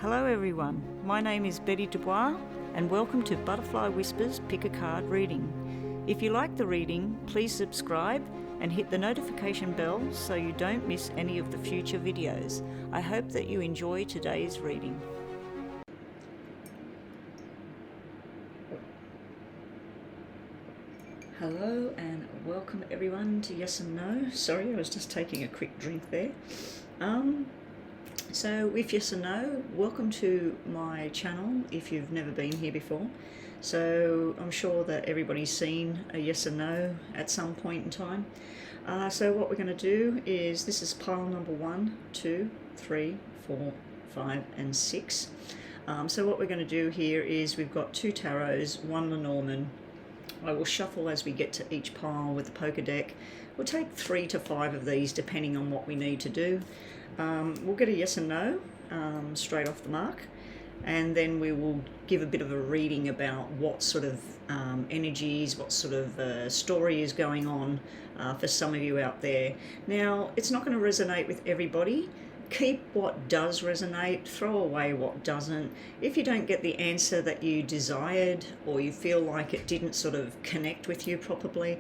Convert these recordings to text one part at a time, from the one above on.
Hello everyone, my name is Betty Dubois and welcome to Butterfly Whispers Pick a Card reading. If you like the reading, please subscribe and hit the notification bell so you don't miss any of the future videos. I hope that you enjoy today's reading. Hello and welcome everyone to Yes and No. Sorry, I was just taking a quick drink there. So with Yes and No, welcome to my channel if you've never been here before. So I'm sure that everybody's seen a Yes and No at some point in time. So what we're going to do is, this is pile number 1, 2, 3, 4, 5 and 6. So what we're going to do here is we've got 2 tarots, 1 Lenormand. I will shuffle as we get to each pile with the poker deck. We'll take 3 to 5 of these depending on what we need to do. We'll get a yes and no straight off the mark, and then we will give a bit of a reading about what sort of energies, what sort of story is going on for some of you out there. Now, it's not going to resonate with everybody. Keep what does resonate, throw away what doesn't. If you don't get the answer that you desired, or you feel like it didn't sort of connect with you properly,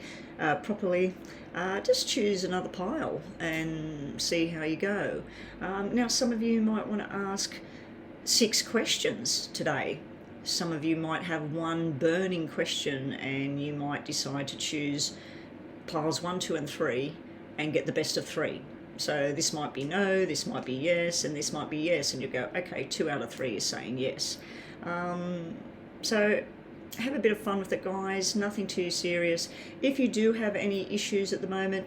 just choose another pile and see how you go. Now, some of you might want to ask 6 questions today. Some of you might have one burning question and you might decide to choose piles 1, 2 and 3 and get the best of 3. So this might be no, this might be yes, and this might be yes, and you go, okay, 2 out of 3 is saying yes. So have a bit of fun with it, guys, nothing too serious. If you do have any issues at the moment,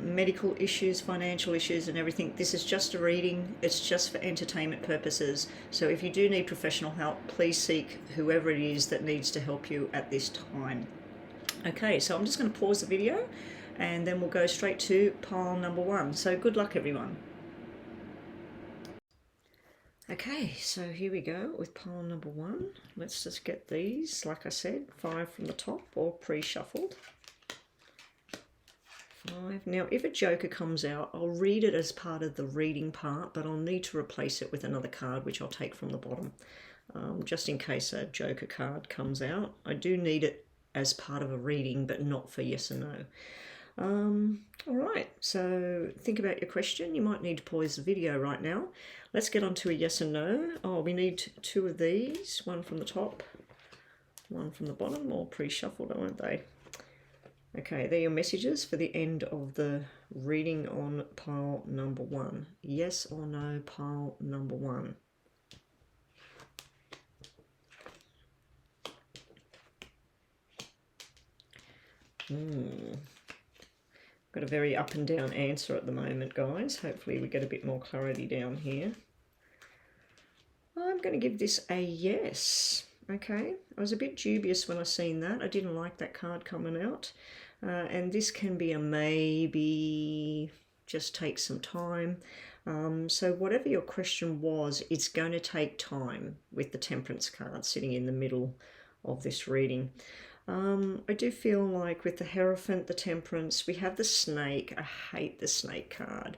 medical issues, financial issues and everything, this is just a reading. It's just for entertainment purposes. So if you do need professional help, please seek whoever it is that needs to help you at this time. Okay, so I'm just going to pause the video and then we'll go straight to pile number 1. So good luck, everyone. Okay, so here we go with pile number 1. Let's just get these, like I said, 5 from the top or pre-shuffled. 5. Now, if a joker comes out, I'll read it as part of the reading part, but I'll need to replace it with another card, which I'll take from the bottom, just in case a joker card comes out. I do need it as part of a reading, but not for yes or no. All right, so think about your question. You might need to pause the video right now. Let's get on to a yes and no. Oh, we need 2 of these, 1 from the top, 1 from the bottom, all pre-shuffled, aren't they? Okay, they're your messages for the end of the reading on pile number 1. Yes or no, pile number 1. Got a very up and down answer at the moment, guys. Hopefully we get a bit more clarity down here. I'm going to give this a yes. Okay, I was a bit dubious when I seen that. I didn't like that card coming out. And this can be a maybe, just take some time. So whatever your question was, it's going to take time with the Temperance card sitting in the middle of this reading. I do feel like with the Hierophant, the Temperance, we have the Snake. I hate the Snake card.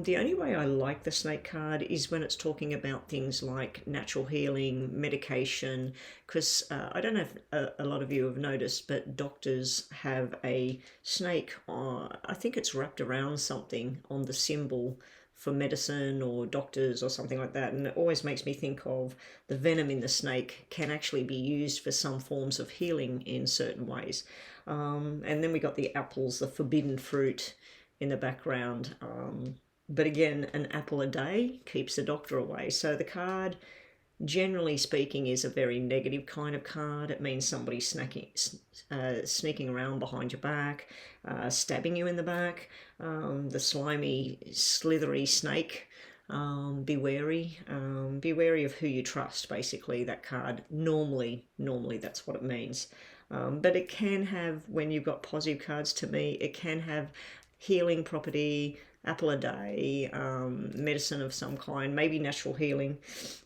The only way I like the Snake card is when it's talking about things like natural healing, medication, because I don't know if a lot of you have noticed, but doctors have a snake, I think it's wrapped around something on the symbol for medicine or doctors or something like that, and it always makes me think of the venom in the snake can actually be used for some forms of healing in certain ways. And then we got the apples, the forbidden fruit in the background, but again, an apple a day keeps the doctor away. So the card, generally speaking, is a very negative kind of card. It means somebody sneaking around behind your back, stabbing you in the back, the slimy, slithery snake. Be wary. Be wary of who you trust, basically, that card. Normally that's what it means. But it can have, when you've got positive cards, to me, it can have healing property, apple a day, medicine of some kind, maybe natural healing.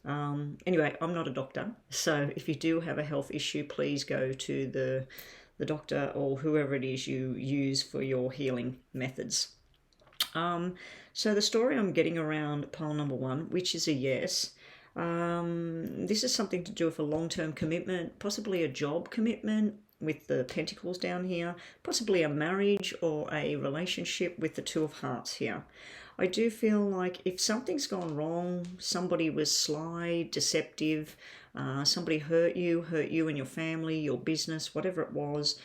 Anyway, I'm not a doctor, so if you do have a health issue, please go to the doctor or whoever it is you use for your healing methods. So the story I'm getting around pile number 1, which is a yes, This is something to do with a long-term commitment, possibly a job commitment with the pentacles down here, possibly a marriage or a relationship with the two of hearts here. I do feel like if something's gone wrong, somebody was sly, deceptive, somebody hurt you and your family, your business, whatever it was.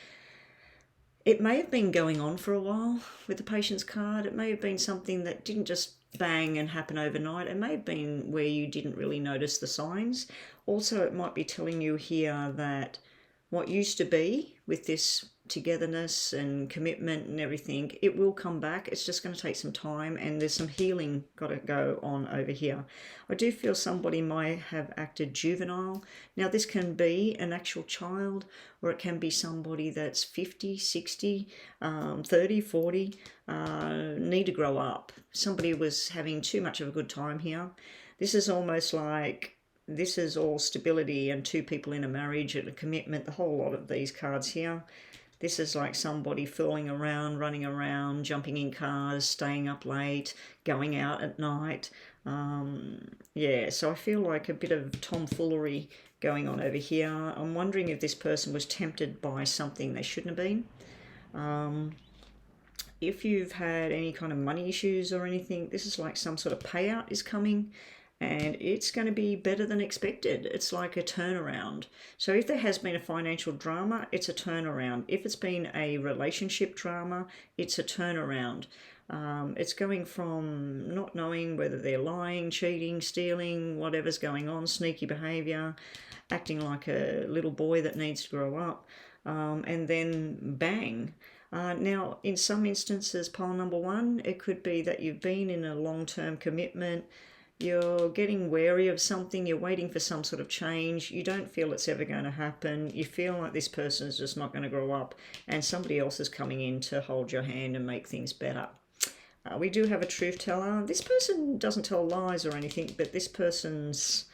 It may have been going on for a while with the patience card. It may have been something that didn't just bang and happen overnight. It may have been where you didn't really notice the signs. Also, it might be telling you here that what used to be with this togetherness and commitment and everything, it will come back. It's just going to take some time, and there's some healing got to go on over here. I do feel somebody might have acted juvenile. Now, this can be an actual child, or it can be somebody that's 50, 60, 30, 40, need to grow up. Somebody was having too much of a good time here. This is almost like this is all stability and two people in a marriage and a commitment, the whole lot of these cards here. This is like somebody fooling around, running around, jumping in cars, staying up late, going out at night. Yeah, so I feel like a bit of tomfoolery going on over here. I'm wondering if this person was tempted by something they shouldn't have been. If you've had any kind of money issues or anything, this is like some sort of payout is coming. And it's going to be better than expected. It's like a turnaround. So if there has been a financial drama, it's a turnaround. If it's been a relationship drama, it's a turnaround. It's going from not knowing whether they're lying, cheating, stealing, whatever's going on, sneaky behaviour, acting like a little boy that needs to grow up, and then bang. Now, in some instances, pile number one, it could be that you've been in a long-term commitment. You're getting wary of something, you're waiting for some sort of change, you don't feel it's ever going to happen, you feel like this person is just not going to grow up, and somebody else is coming in to hold your hand and make things better. We do have a truth teller. This person doesn't tell lies or anything, but this person's...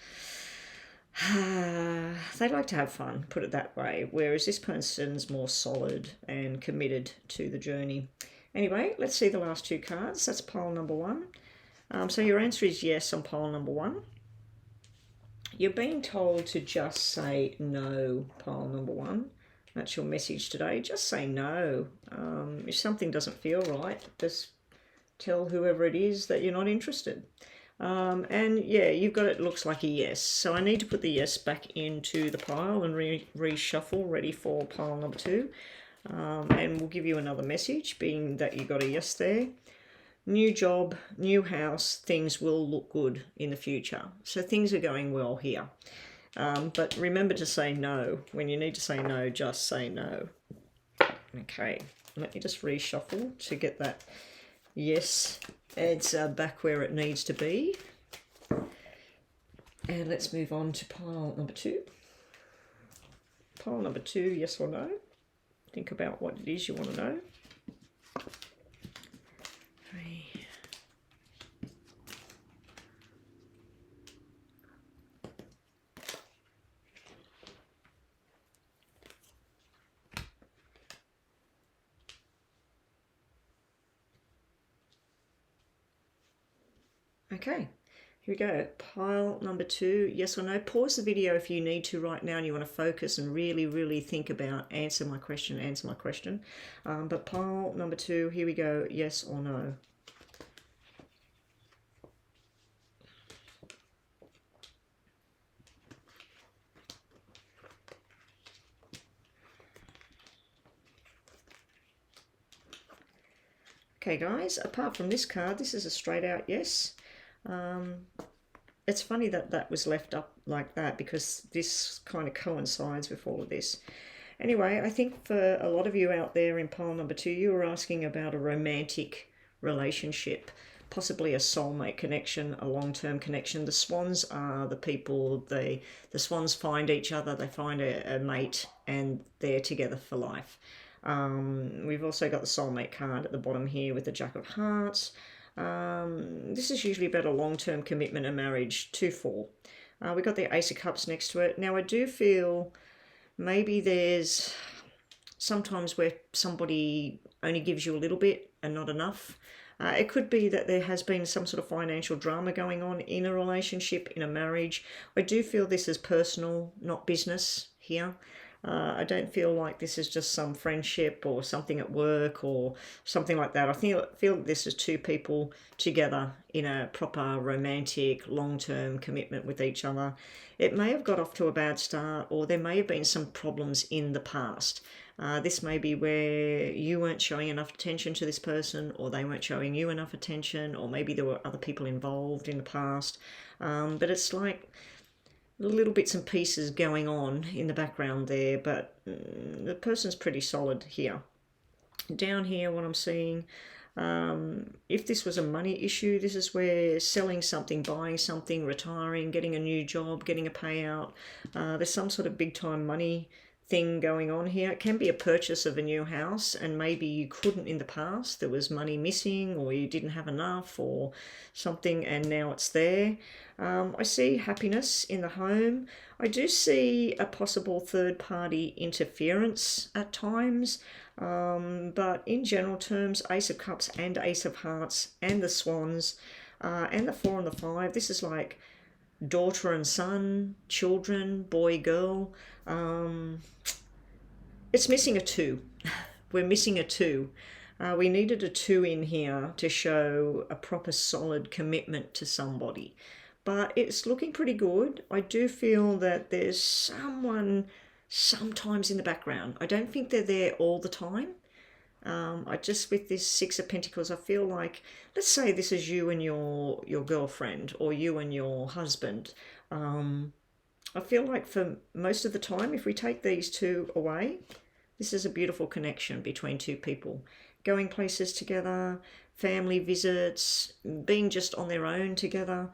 they like to have fun, put it that way, whereas this person's more solid and committed to the journey. Anyway, let's see the last two cards. That's pile number one. So your answer is yes on pile number one. You're being told to just say no, pile number one. That's your message today. Just say no. If something doesn't feel right, just tell whoever it is that you're not interested. And yeah, you've got it looks like a yes. So I need to put the yes back into the pile and reshuffle, ready for pile number two. And we'll give you another message, being that you got a yes there. New job, new house, things will look good in the future. So things are going well here. But remember to say no. When you need to say no, just say no. Okay, let me just reshuffle to get that yes. It's back where it needs to be. And let's move on to pile number two. Pile number two, yes or no. Think about what it is you want to know. Okay, here we go. Pile number two, yes or no. Pause the video if you need to right now and you want to focus and really, really think about answer my question. But pile number two, here we go, yes or no. Okay, guys, apart from this card, this is a straight out yes. It's funny that that was left up like that because this kind of coincides with all of this. Anyway, I think for a lot of you out there in pile number two, you were asking about a romantic relationship, possibly a soulmate connection, a long-term connection. The swans are the people, the swans find each other, they find a mate, and they're together for life. We've also got the soulmate card at the bottom here with the Jack of Hearts. This is usually about a long-term commitment and marriage, 2-4. We've got the Ace of Cups next to it. Now, I do feel maybe there's sometimes where somebody only gives you a little bit and not enough. It could be that there has been some sort of financial drama going on in a relationship, in a marriage. I do feel this is personal, not business here. I don't feel like this is just some friendship or something at work or something like that. I feel this is two people together in a proper romantic long-term commitment with each other. It may have got off to a bad start, or there may have been some problems in the past. This may be where you weren't showing enough attention to this person, or they weren't showing you enough attention, or maybe there were other people involved in the past. But it's like little bits and pieces going on in the background there, but the person's pretty solid here. Down here, what I'm seeing, if this was a money issue, this is where selling something, buying something, retiring, getting a new job, getting a payout, there's some sort of big time money thing going on here. It can be a purchase of a new house, and maybe you couldn't in the past. There was money missing, or you didn't have enough or something, and now it's there. I see happiness in the home. I do see a possible third party interference at times, but in general terms, Ace of Cups and Ace of Hearts and the Swans and the 4 and the 5, this is like daughter and son, children, boy, girl. It's missing a 2. We're missing a 2. We needed a 2 in here to show a proper solid commitment to somebody. But it's looking pretty good. I do feel that there's someone sometimes in the background. I don't think they're there all the time. With this 6 of Pentacles, I feel like, let's say this is you and your girlfriend, or you and your husband. I feel like for most of the time, if we take these 2 away, this is a beautiful connection between 2 people. Going places together, family visits, being just on their own together,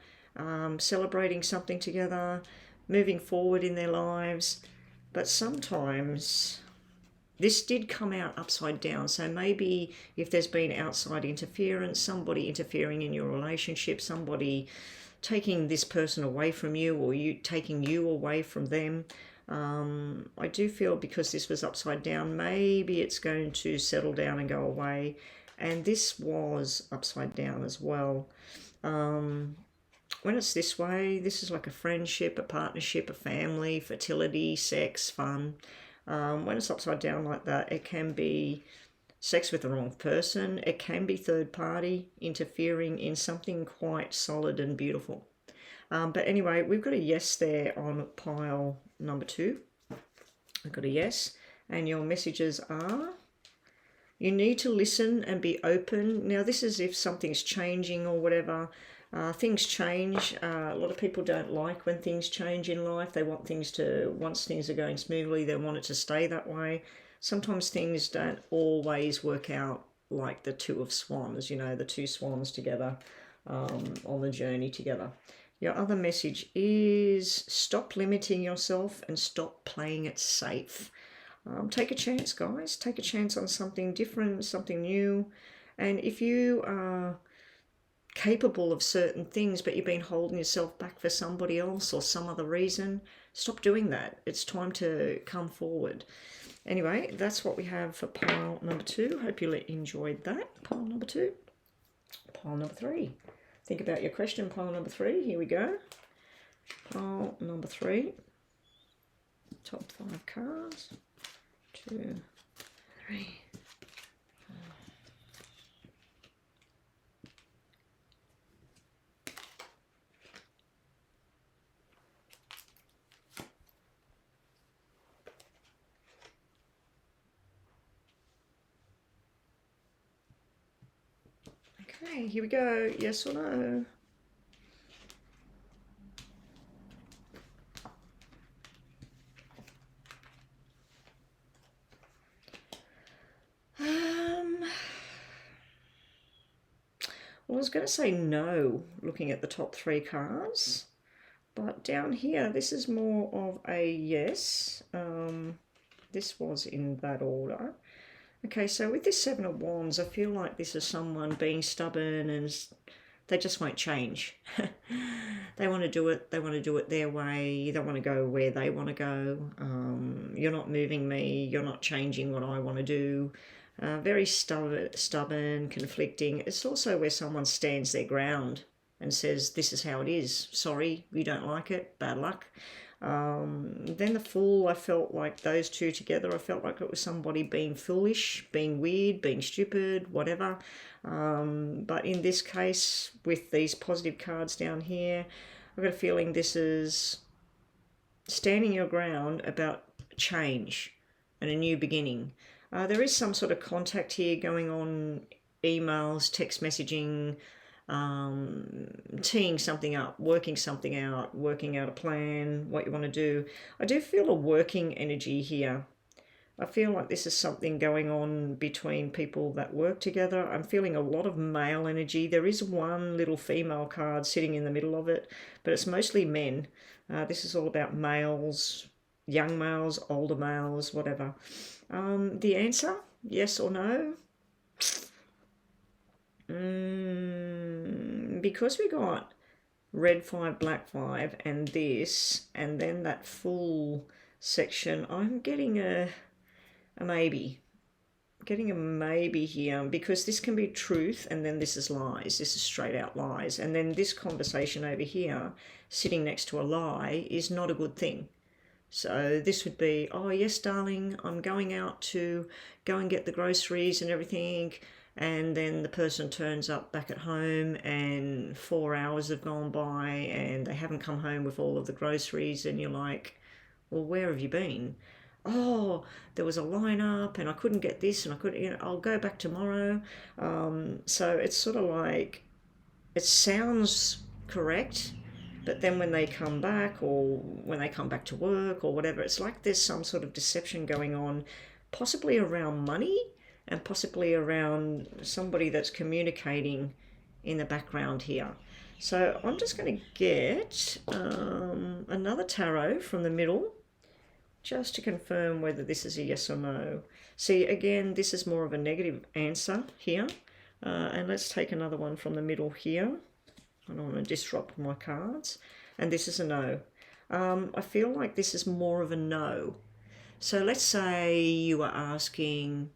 celebrating something together, moving forward in their lives. But sometimes this did come out upside down. So maybe if there's been outside interference, somebody interfering in your relationship, somebody taking this person away from you, or you taking you away from them, I do feel because this was upside down, maybe it's going to settle down and go away. And this was upside down as well. When it's this way, this is like a friendship, a partnership, a family, fertility, sex, fun. When it's upside down like that, it can be sex with the wrong person. It can be third party interfering in something quite solid and beautiful. But anyway, we've got a yes there on pile number 2. I've got a yes. And your messages are, you need to listen and be open. Now, this is if something's changing or whatever. Things change. A lot of people don't like when things change in life. They want things to, once things are going smoothly, they want it to stay that way. Sometimes things don't always work out like the 2 of Swans, you know, the 2 swans together on the journey together. Your other message is stop limiting yourself and stop playing it safe. Take a chance, guys. Take a chance on something different, something new. And if you are capable of certain things, but you've been holding yourself back for somebody else or some other reason, stop doing that. It's time to come forward. Anyway, that's what we have for pile number 2. Hope you enjoyed that. Pile number 2. Pile number 3. Think about your question, pile number 3. Here we go. Pile number 3. Top 5 cards. 2, 3. Okay, here we go. Yes or no? Well, I was going to say no, looking at the top 3 cards. But down here, this is more of a yes. This was in that order. Okay, so with this 7 of Wands, I feel like this is someone being stubborn and they just won't change. They want to do it. They want to do it their way. They want to go where they want to go. You're not moving me. You're not changing what I want to do. Very stubborn, conflicting. It's also where someone stands their ground and says, this is how it is. Sorry, you don't like it. Bad luck. Then the Fool, I felt like those two together, I felt like it was somebody being foolish, being weird, being stupid, whatever. But in this case, with these positive cards down here, I've got a feeling this is standing your ground about change and a new beginning. There is some sort of contact here going on, emails, text messaging, teeing something up, working something out, working out a plan, what you want to do. I do feel a working energy here. I feel like this is something going on between people that work together. I'm feeling a lot of male energy. There is one little female card sitting in the middle of it, but it's mostly men. This is all about males, young males, older males, whatever. The answer, yes or no? Because we got red 5, black 5, and this, and then that Fool section, I'm getting a maybe. Getting a maybe here, because this can be truth and then this is lies. This is straight out lies. And then this conversation over here, sitting next to a lie, is not a good thing. So this would be, oh yes, darling, I'm going out to go and get the groceries and everything. And then the person turns up back at home and 4 hours have gone by and they haven't come home with all of the groceries. And you're like, well, where have you been? Oh, there was a line-up and I couldn't get this and I couldn't, I'll go back tomorrow. So it's sort of like, it sounds correct, but then when they come back or when they come back to work or whatever, it's like there's some sort of deception going on, possibly around money and possibly around somebody that's communicating in the background here. So I'm just going to get another tarot from the middle, just to confirm whether this is a yes or no. See, again, this is more of a negative answer here. And let's take another one from the middle here. I don't want to disrupt my cards. And this is a no. I feel like this is more of a no. So let's say you are asking,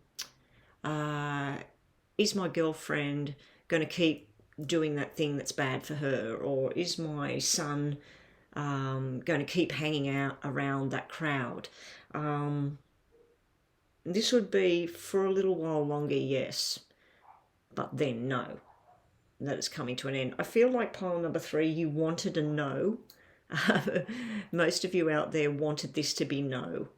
is my girlfriend going to keep doing that thing that's bad for her? Or is my son going to keep hanging out around that crowd? This would be for a little while longer, yes, but then no, that it's coming to an end. I feel like pile number 3, you wanted a no. Most of you out there wanted this to be no.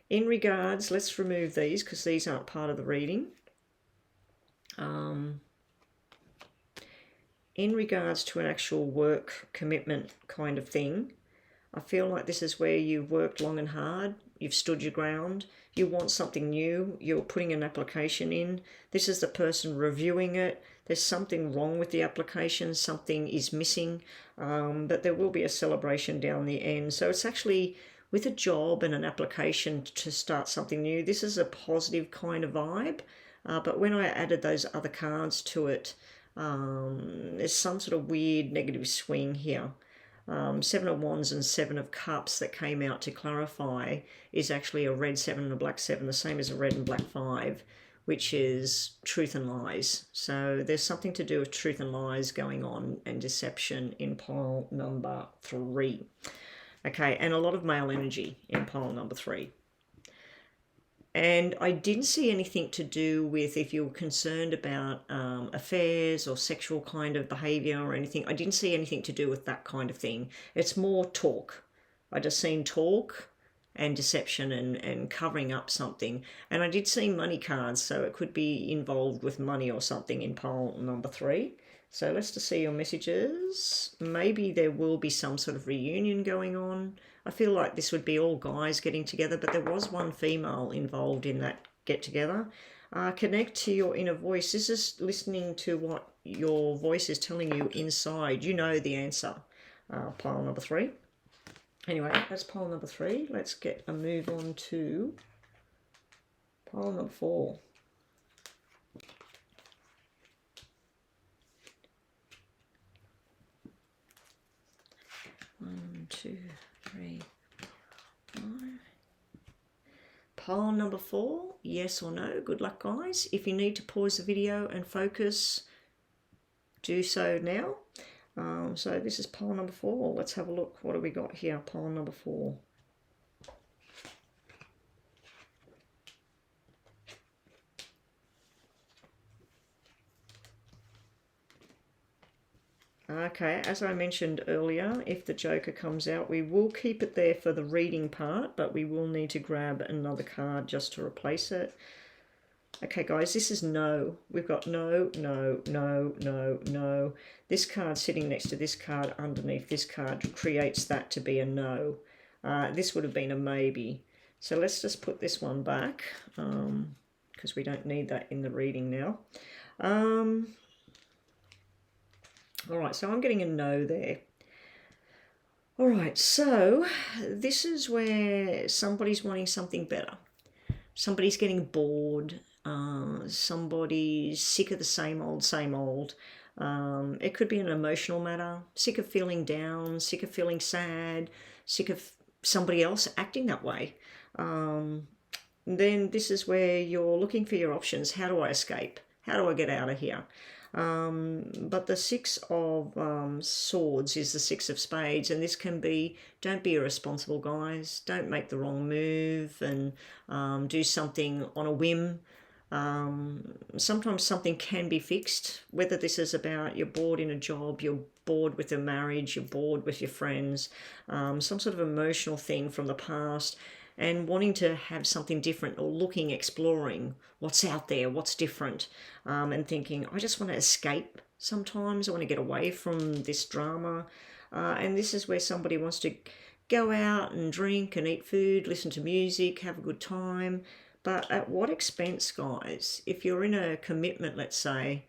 In regards, let's remove these because these aren't part of the reading. In regards to an actual work commitment kind of thing, I feel like this is where you've worked long and hard, you've stood your ground, you want something new, you're putting an application in. This is the person reviewing it. There's something wrong with the application, something is missing, but there will be a celebration down the end. So it's actually with a job and an application to start something new. This is a positive kind of vibe, but when I added those other cards to it, there's some sort of weird negative swing here. 7 of Wands and 7 of Cups that came out to clarify is actually a red 7 and a black 7, the same as a red and black 5, which is truth and lies. So there's something to do with truth and lies going on and deception in pile number 3. Okay, and a lot of male energy in pile number 3. And I didn't see anything to do with if you were concerned about affairs or sexual kind of behaviour or anything. I didn't see anything to do with that kind of thing. It's more talk. I just seen talk and deception and covering up something. And I did see money cards, so it could be involved with money or something in pile number 3. So let's just see your messages. Maybe there will be some sort of reunion going on. I feel like this would be all guys getting together, but there was one female involved in that get-together. Connect to your inner voice. This is listening to what your voice is telling you inside. You know the answer. Pile number 3. Anyway, that's pile number 3. Let's get a move on to pile number 4. One, two, 3, 5. Pile number 4, yes or no. Good luck, guys. If you need to pause the video and focus, do so now. So this is pile number 4. Let's have a look. What do we got here? Pile number 4. Okay, as I mentioned earlier, if the Joker comes out, we will keep it there for the reading part, but we will need to grab another card just to replace it. Okay, guys, this is no. We've got no, no, no, no, no. This card sitting next to this card underneath this card creates that to be a no. This would have been a maybe. So let's just put this one back because we don't need that in the reading now. All right, so I'm getting a no there. All right, so this is where somebody's wanting something better. Somebody's getting bored. Somebody's sick of the same old, same old. It could be an emotional matter, sick of feeling down, sick of feeling sad, sick of somebody else acting that way. Then this is where you're looking for your options. How do I escape? How do I get out of here? But the 6 of swords is the 6 of spades, and this can be, don't be irresponsible, guys. Don't make the wrong move and do something on a whim. Sometimes something can be fixed, whether this is about you're bored in a job, you're bored with a marriage, you're bored with your friends, some sort of emotional thing from the past, and wanting to have something different or looking, exploring what's out there, what's different, and thinking, I just want to escape sometimes. I want to get away from this drama. And this is where somebody wants to go out and drink and eat food, listen to music, have a good time. But at what expense, guys? If you're in a commitment, let's say,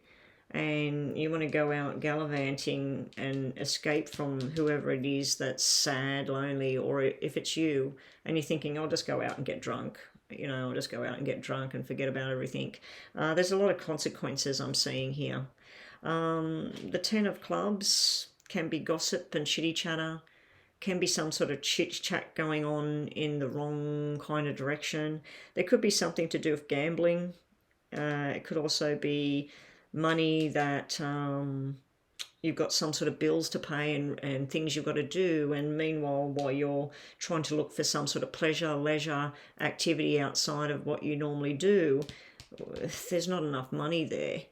and you want to go out gallivanting and escape from whoever it is that's sad, lonely, or if it's you and you're thinking, I'll just go out and get drunk, I'll just go out and get drunk and forget about everything. There's a lot of consequences I'm seeing here. The 10 of clubs can be gossip and chitty chatter, can be some sort of chit chat going on in the wrong kind of direction. There could be something to do with gambling. It could also be money that you've got some sort of bills to pay and things you've got to do, and meanwhile, while you're trying to look for some sort of pleasure, leisure activity outside of what you normally do, there's not enough money there.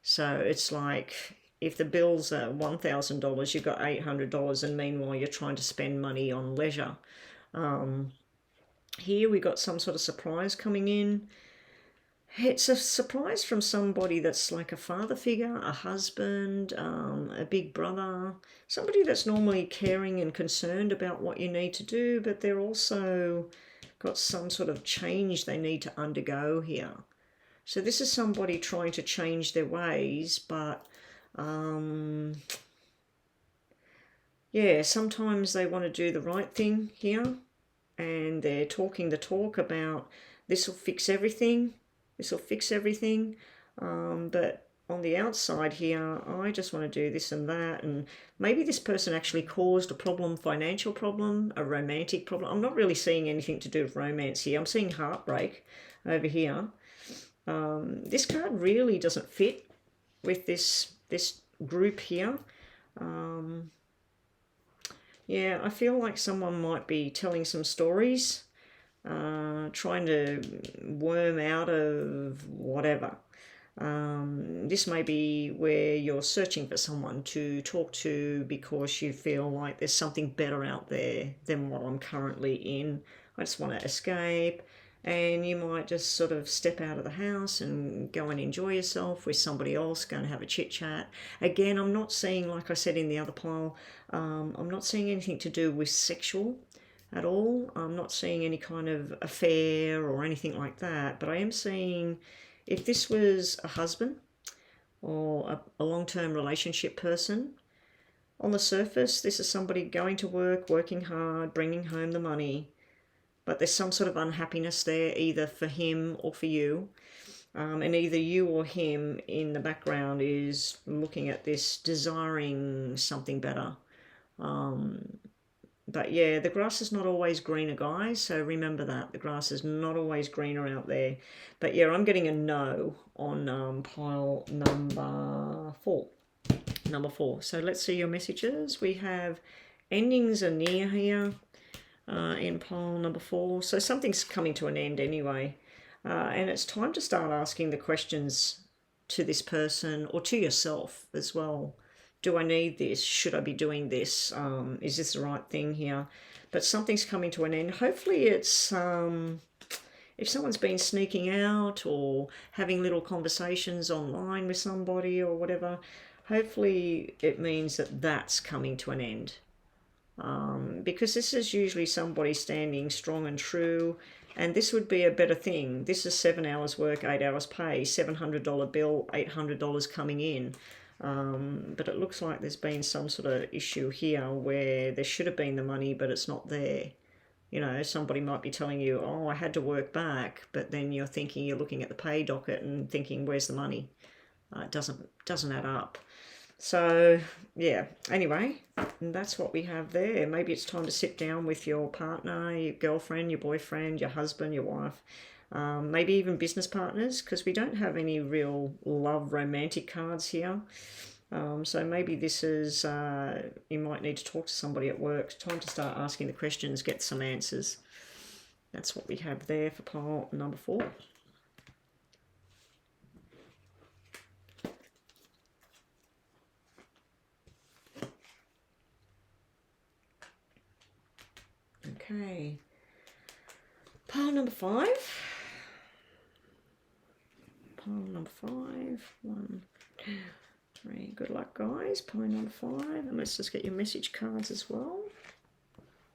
So it's like, if the bills are $1,000, you've got $800, and meanwhile you're trying to spend money on leisure. Here we got some sort of surprise coming in. It's a surprise from somebody that's like a father figure, a husband, a big brother, somebody that's normally caring and concerned about what you need to do, but they're also got some sort of change they need to undergo here. So this is somebody trying to change their ways, but yeah, sometimes they want to do the right thing here, and they're talking the talk about this will fix everything. This will fix everything. But on the outside here, I just want to do this and that. And maybe this person actually caused a problem, financial problem, a romantic problem. I'm not really seeing anything to do with romance here. I'm seeing heartbreak over here. This card really doesn't fit with this group here. Yeah, I feel like someone might be telling some stories, trying to worm out of whatever. This may be where you're searching for someone to talk to because you feel like there's something better out there than what I'm currently in. I just want to escape. And you might just sort of step out of the house and go and enjoy yourself with somebody else, go and have a chit chat. Again, I'm not seeing, like I said in the other pile, I'm not seeing anything to do with sexual at all. I'm not seeing any kind of affair or anything like that, but I am seeing, if this was a husband or a long-term relationship person, on the surface, this is somebody going to work, working hard, bringing home the money, but there's some sort of unhappiness there, either for him or for you. And either you or him in the background is looking at this, desiring something better. But yeah, the grass is not always greener, guys. So remember that. The grass is not always greener out there. But yeah, I'm getting a no on pile number 4. Number 4. So let's see your messages. We have endings are near here in pile number 4. So something's coming to an end anyway. And it's time to start asking the questions to this person or to yourself as well. Do I need this? Should I be doing this? Is this the right thing here? But something's coming to an end. Hopefully it's if someone's been sneaking out or having little conversations online with somebody or whatever, hopefully it means that that's coming to an end. Because this is usually somebody standing strong and true, and this would be a better thing. This is 7 hours work, 8 hours pay, $700 bill, $800 coming in. But it looks like there's been some sort of issue here where there should have been the money, but it's not there. You know, somebody might be telling you, oh, I had to work back, but then you're looking at the pay docket and thinking, where's the money? It doesn't add up. So, yeah, anyway, that's what we have there. Maybe it's time to sit down with your partner, your girlfriend, your boyfriend, your husband, your wife, maybe even business partners, because we don't have any real love romantic cards here. So maybe this is, you might need to talk to somebody at work. It's time to start asking the questions, get some answers. That's what we have there for pile number 4. Okay, pile number 5. Pile number 5. 1, 2, 3. Good luck, guys. Pile number 5. And let's just get your message cards as well.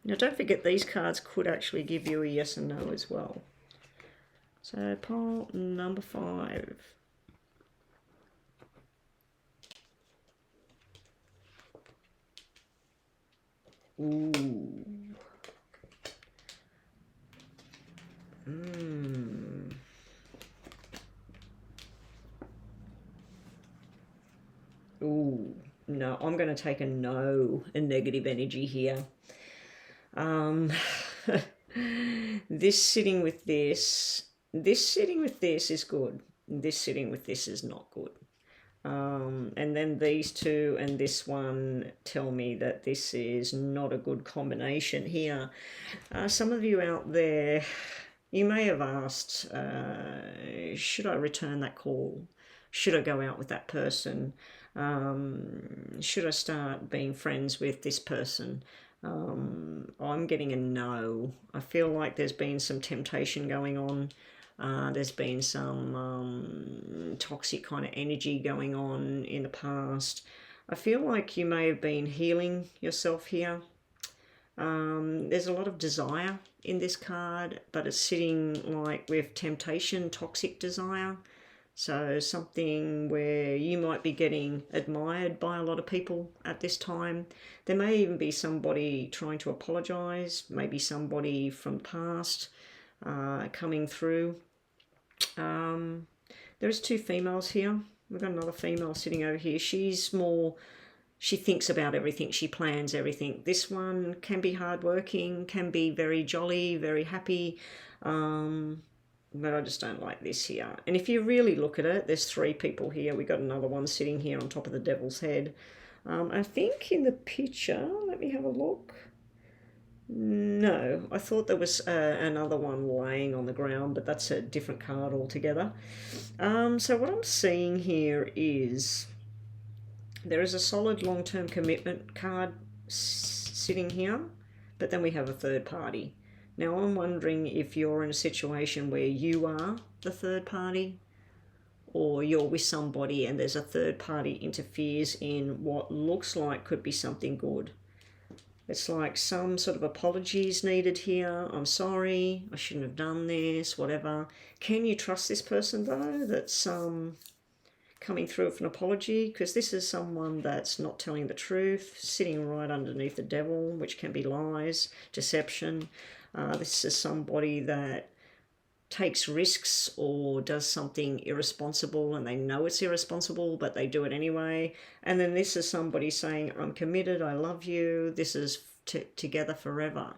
Now, don't forget these cards could actually give you a yes and no as well. So, pile number 5. Ooh. Ooh, no, I'm going to take a no, a negative energy here. This sitting with this is good. This sitting with this is not good. And then these two and this one tell me that this is not a good combination here. Some of you out there, you may have asked, should I return that call? Should I go out with that person? Should I start being friends with this person? I'm getting a no. I feel like there's been some temptation going on. There's been some toxic kind of energy going on in the past. I feel like you may have been healing yourself here. There's a lot of desire in this card, but it's sitting like with temptation, toxic desire. So something where you might be getting admired by a lot of people at this time. There may even be somebody trying to apologise, maybe somebody from the past coming through. There's 2 females here. We've got another female sitting over here. She's more, she thinks about everything, she plans everything. This one can be hardworking, can be very jolly, very happy, but I just don't like this here. And if you really look at it, there's 3 people here. We've got another one sitting here on top of the devil's head. I think in the picture, let me have a look. No, I thought there was another one laying on the ground, but that's a different card altogether. So what I'm seeing here is there is a solid long-term commitment card sitting here, but then we have a third party. Now I'm wondering if you're in a situation where you are the third party, or you're with somebody and there's a third party interferes in what looks like could be something good. It's like some sort of apologies needed here. I'm sorry, I shouldn't have done this, whatever. Can you trust this person though that's coming through with an apology? Because this is someone that's not telling the truth, sitting right underneath the devil, which can be lies, deception. This is somebody that takes risks or does something irresponsible and they know it's irresponsible, but they do it anyway. And then this is somebody saying, I'm committed, I love you, this is together forever.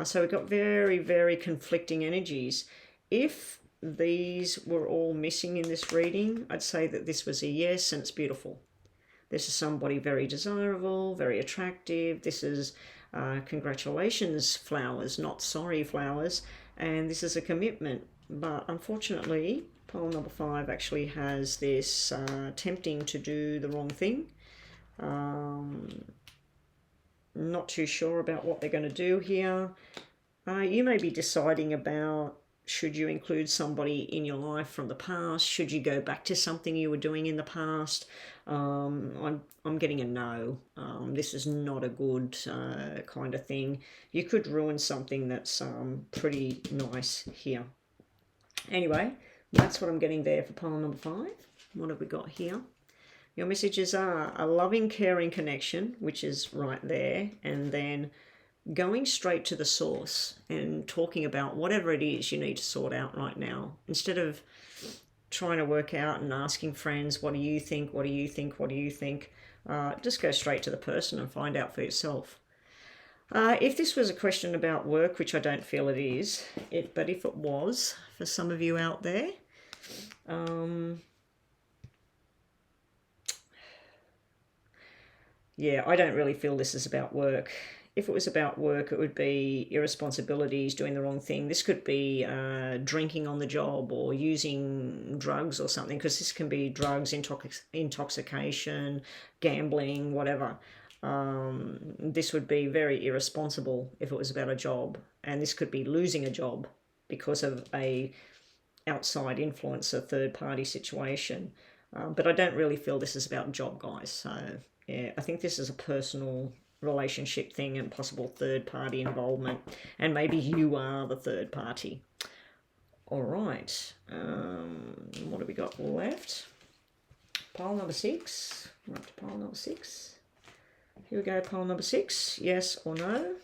So we've got very, very conflicting energies. If these were all missing in this reading, I'd say that this was a yes, and it's beautiful. This is somebody very desirable, very attractive. This is congratulations flowers, not sorry flowers. And this is a commitment. But unfortunately, pile number 5 actually has this tempting to do the wrong thing. Not too sure about what they're going to do here. You may be deciding about, should you include somebody in your life from the past? Should you go back to something you were doing in the past? I'm getting a no. This is not a good kind of thing. You could ruin something that's pretty nice here. Anyway, that's what I'm getting there for pile number 5. What have we got here? Your messages are a loving, caring connection, which is right there, and then going straight to the source and talking about whatever it is you need to sort out right now. Instead of trying to work out and asking friends, what do you think, what do you think, what do you think? Just go straight to the person and find out for yourself. If this was a question about work, which I don't feel it is, but if it was, for some of you out there, yeah, I don't really feel this is about work. If it was about work, it would be irresponsibilities, doing the wrong thing. This could be drinking on the job or using drugs or something, because this can be drugs, intoxication, gambling, whatever. This would be very irresponsible if it was about a job. And this could be losing a job because of a outside influence, a third-party situation. But I don't really feel this is about job, guys. So, yeah, I think this is a personal relationship thing and possible third-party involvement. And maybe you are the third party. All right. What have we got left? Pile number 6. We're up to pile number 6. Here we go, pile number 6. Yes or no?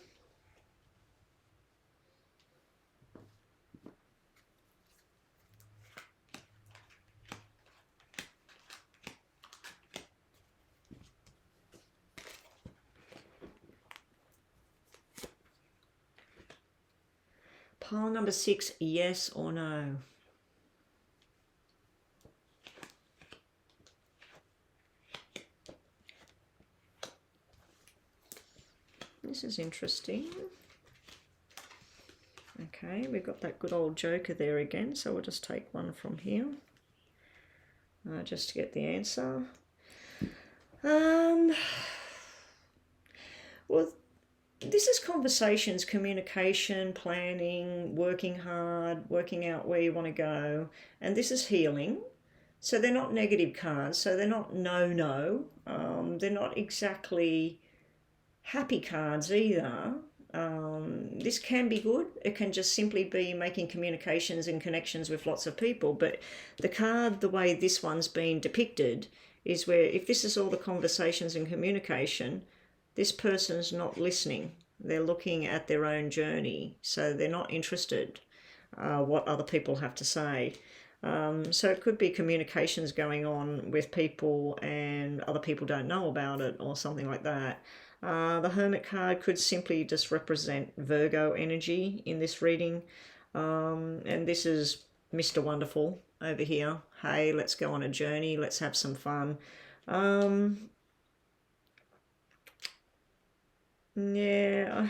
Pile number 6, yes or no? This is interesting. Okay, we've got that good old joker there again, so we'll just take one from here just to get the answer. Well, this is conversations, communication, planning, working hard, working out where you want to go, and this is healing. So they're not negative cards, so they're not no. They're not exactly happy cards either. This can be good. It can just simply be making communications and connections with lots of people. But the card, the way this one's been depicted, is where if this is all the conversations and communication, this person's not listening. They're looking at their own journey. So they're not interested what other people have to say. So it could be communications going on with people and other people don't know about it or something like that. The Hermit card could simply just represent Virgo energy in this reading. And this is Mr. Wonderful over here. Hey, let's go on a journey. Let's have some fun. Yeah,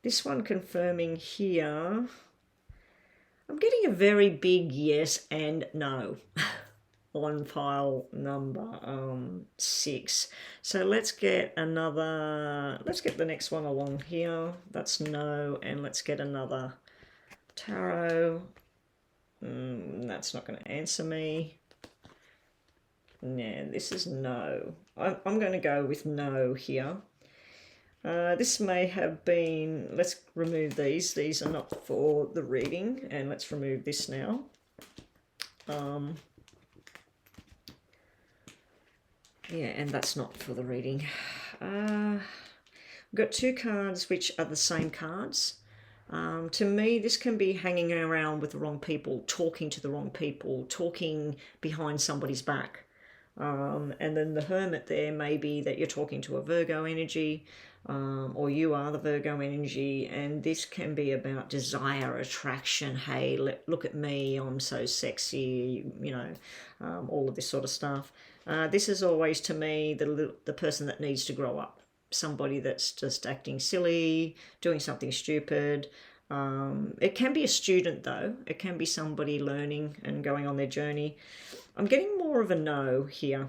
this one confirming here. I'm getting a very big yes and no on pile number 6. So let's get the next one along here. That's no, and let's get another tarot. That's not going to answer me. Yeah, this is no. I'm going to go with no here. This may have been, let's remove these. These are not for the reading, and let's remove this now. Yeah, and that's not for the reading. We've got 2 cards which are the same cards. To me, this can be hanging around with the wrong people, talking to the wrong people, talking behind somebody's back. And then the Hermit there may be that you're talking to a Virgo energy. or you are the Virgo energy, and this can be about desire, attraction. Hey, look at me, I'm so sexy, you know, all of this sort of stuff. This is always, to me, the person that needs to grow up. Somebody that's just acting silly, doing something stupid. It can be a student, though. It can be somebody learning and going on their journey. I'm getting more of a no here.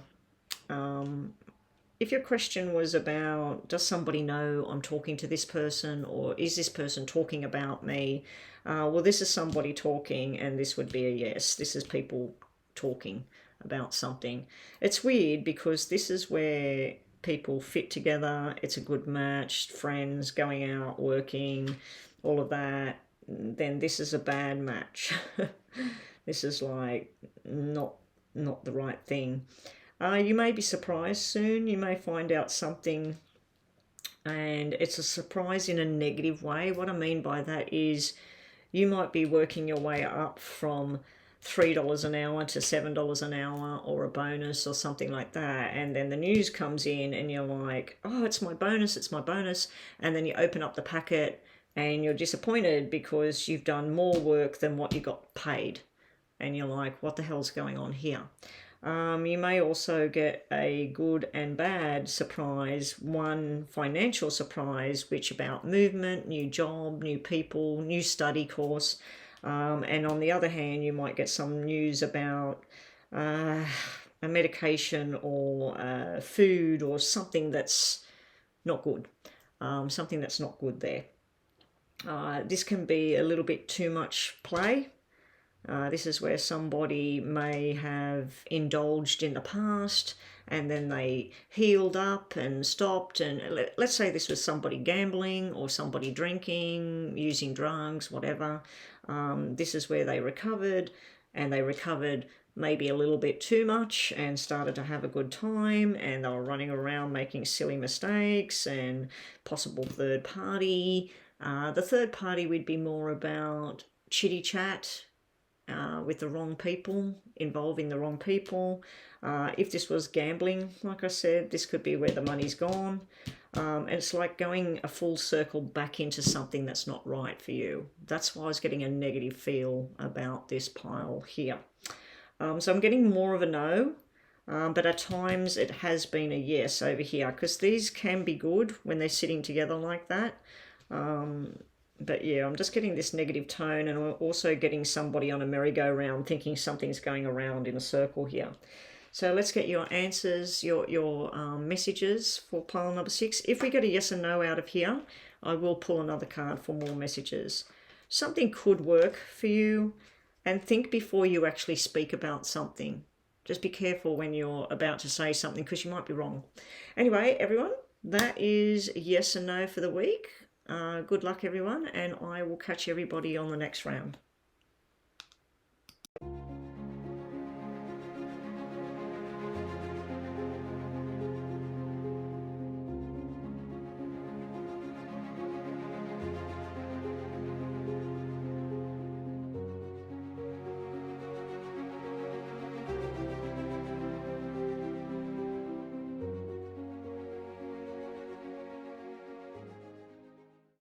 If your question was about, does somebody know I'm talking to this person, or is this person talking about me? Well, this is somebody talking, and this would be a yes. This is people talking about something. It's weird because this is where people fit together. It's a good match, friends, going out, working, all of that. Then this is a bad match. This is like not the right thing. You may be surprised soon. You may find out something, and it's a surprise in a negative way. What I mean by that is you might be working your way up from $3 an hour to $7 an hour, or a bonus or something like that, and then the news comes in and you're like, oh, it's my bonus, it's my bonus. And then you open up the packet and you're disappointed because you've done more work than what you got paid, and you're like, what the hell's going on here? You may also get a good and bad surprise. One financial surprise, which about movement, new job, new people, new study course. And on the other hand, you might get some news about a medication, or food, or something that's not good. Something that's not good there. This can be a little bit too much play. This is where somebody may have indulged in the past, and then they healed up and stopped. And let's say this was somebody gambling, or somebody drinking, using drugs, whatever. This is where they recovered, and they recovered maybe a little bit too much and started to have a good time, and they were running around making silly mistakes and possible third party. The third party would be more about chitty chat, with the wrong people, involving the wrong people. If this was gambling, like I said, this could be where the money's gone. And it's like going a full circle back into something that's not right for you. That's why I was getting a negative feel about this pile here. So I'm getting more of a no, but at times it has been a yes over here, because these can be good when they're sitting together like that. But yeah, I'm just getting this negative tone, and I'm also getting somebody on a merry-go-round thinking something's going around in a circle here. So let's get your answers, your messages for pile number 6. If we get a yes and no out of here, I will pull another card for more messages. Something could work for you, and think before you actually speak about something. Just be careful when you're about to say something, because you might be wrong. Anyway, everyone, that is yes and no for the week. Good luck, everyone, and I will catch everybody on the next round.